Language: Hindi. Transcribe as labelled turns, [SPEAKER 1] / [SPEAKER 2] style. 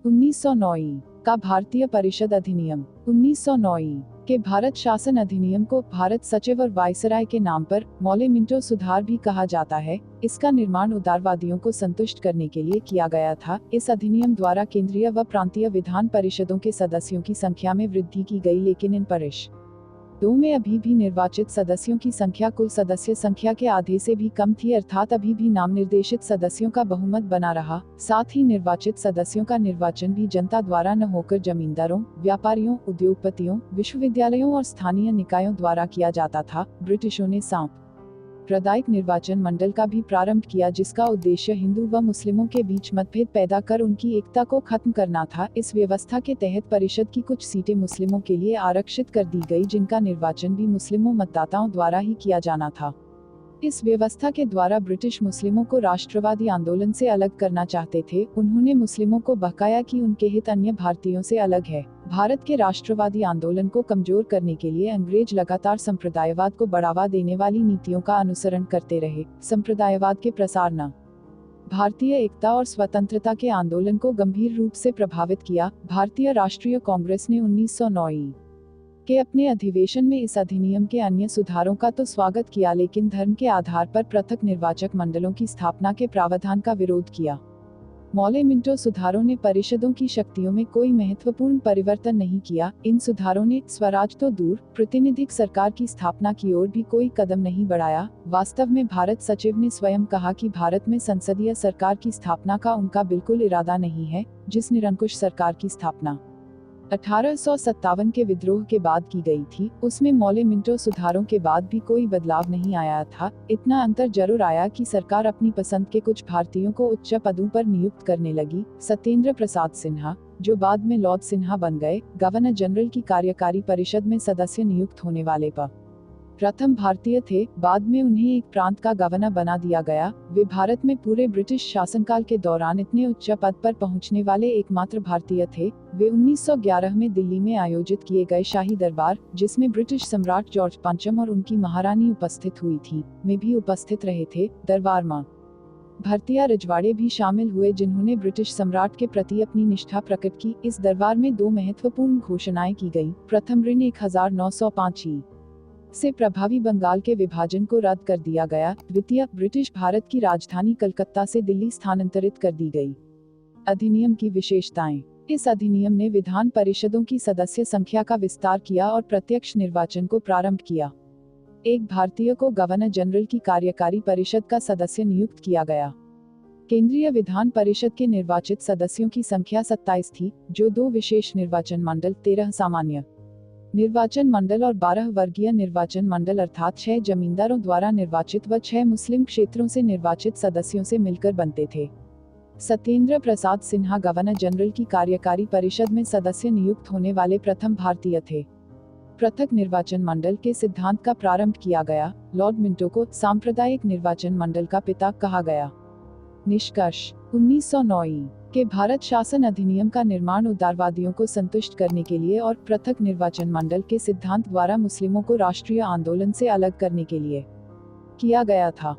[SPEAKER 1] 1909 का भारतीय परिषद अधिनियम। 1909 के भारत शासन अधिनियम को भारत सचिव और वायसराय के नाम पर मौले मिंटो सुधार भी कहा जाता है। इसका निर्माण उदारवादियों को संतुष्ट करने के लिए किया गया था। इस अधिनियम द्वारा केंद्रीय व प्रांतीय विधान परिषदों के सदस्यों की संख्या में वृद्धि की गई, लेकिन इन परिषदों में अभी भी निर्वाचित सदस्यों की संख्या कुल सदस्य संख्या के आधे से भी कम थी, अर्थात अभी भी नाम निर्देशित सदस्यों का बहुमत बना रहा। साथ ही निर्वाचित सदस्यों का निर्वाचन भी जनता द्वारा न होकर जमींदारों, व्यापारियों, उद्योगपतियों, विश्वविद्यालयों और स्थानीय निकायों द्वारा किया जाता था। ब्रिटिशों ने सांप्रदायिक निर्वाचन मंडल का भी प्रारंभ किया, जिसका उद्देश्य हिंदू व मुस्लिमों के बीच मतभेद पैदा कर उनकी एकता को खत्म करना था। इस व्यवस्था के तहत परिषद की कुछ सीटें मुस्लिमों के लिए आरक्षित कर दी गई, जिनका निर्वाचन भी मुस्लिमों मतदाताओं द्वारा ही किया जाना था। इस व्यवस्था के द्वारा ब्रिटिश मुस्लिमों को राष्ट्रवादी आंदोलन से अलग करना चाहते थे। उन्होंने मुस्लिमों को बहकाया कि उनके हित अन्य भारतीयों से अलग है। भारत के राष्ट्रवादी आंदोलन को कमजोर करने के लिए अंग्रेज लगातार संप्रदायवाद को बढ़ावा देने वाली नीतियों का अनुसरण करते रहे। संप्रदायवाद के प्रसार ने भारतीय एकता और स्वतंत्रता के आंदोलन को गंभीर रूप से प्रभावित किया। भारतीय राष्ट्रीय कांग्रेस ने 1909 के अपने अधिवेशन में इस अधिनियम के अन्य सुधारों का तो स्वागत किया, लेकिन धर्म के आधार पर पृथक निर्वाचक मंडलों की स्थापना के प्रावधान का विरोध किया। मौले मिंटो सुधारों ने परिषदों की शक्तियों में कोई महत्वपूर्ण परिवर्तन नहीं किया। इन सुधारों ने स्वराज तो दूर, प्रतिनिधिक सरकार की स्थापना की ओर भी कोई कदम नहीं बढ़ाया। वास्तव में भारत सचिव ने स्वयं कहा कि भारत में संसदीय सरकार की स्थापना का उनका बिल्कुल इरादा नहीं है। जिस निरंकुश सरकार की स्थापना 1857 के विद्रोह के बाद की गई थी, उसमें मौले मिंटो सुधारों के बाद भी कोई बदलाव नहीं आया था। इतना अंतर जरूर आया कि सरकार अपनी पसंद के कुछ भारतीयों को उच्च पदों पर नियुक्त करने लगी। सत्येंद्र प्रसाद सिन्हा, जो बाद में लॉर्ड सिन्हा बन गए, गवर्नर जनरल की कार्यकारी परिषद में सदस्य नियुक्त होने वाले प्रथम भारतीय थे। बाद में उन्हें एक प्रांत का गवर्नर बना दिया गया। वे भारत में पूरे ब्रिटिश शासनकाल के दौरान इतने उच्च पद पर पहुंचने वाले एकमात्र भारतीय थे। वे 1911 में दिल्ली में आयोजित किए गए शाही दरबार, जिसमें ब्रिटिश सम्राट जॉर्ज पंचम और उनकी महारानी उपस्थित हुई थी, में भी उपस्थित रहे थे। दरबार में भारतीय रजवाड़े भी शामिल हुए, जिन्होंने ब्रिटिश सम्राट के प्रति अपनी निष्ठा प्रकट की। इस दरबार में दो महत्वपूर्ण घोषणाएं की गई। प्रथम, ऋण 1905 से प्रभावी बंगाल के विभाजन को रद्द कर दिया गया। द्वितीय, ब्रिटिश भारत की राजधानी कलकत्ता से दिल्ली स्थानांतरित कर दी गई। अधिनियम की विशेषताएं। इस अधिनियम ने विधान परिषदों की सदस्य संख्या का विस्तार किया और प्रत्यक्ष निर्वाचन को प्रारंभ किया। एक भारतीय को गवर्नर जनरल की कार्यकारी परिषद का सदस्य नियुक्त किया गया। केंद्रीय विधान परिषद के निर्वाचित सदस्यों की संख्या 27 थी, जो 2 विशेष निर्वाचन मंडल, 13 सामान्य निर्वाचन मंडल और 12 वर्गीय निर्वाचन मंडल, अर्थात 6 जमींदारों द्वारा निर्वाचित व 6 मुस्लिम क्षेत्रों से निर्वाचित सदस्यों से मिलकर बनते थे। सत्येंद्र प्रसाद सिन्हा गवर्नर जनरल की कार्यकारी परिषद में सदस्य नियुक्त होने वाले प्रथम भारतीय थे। पृथक निर्वाचन मंडल के सिद्धांत का प्रारंभ किया गया। लॉर्ड मिंटो को सांप्रदायिक निर्वाचन मंडल का पिता कहा गया। निष्कर्ष। 1909 के भारत शासन अधिनियम का निर्माण उदारवादियों को संतुष्ट करने के लिए और पृथक निर्वाचन मंडल के सिद्धांत द्वारा मुस्लिमों को राष्ट्रीय आंदोलन से अलग करने के लिए किया गया था।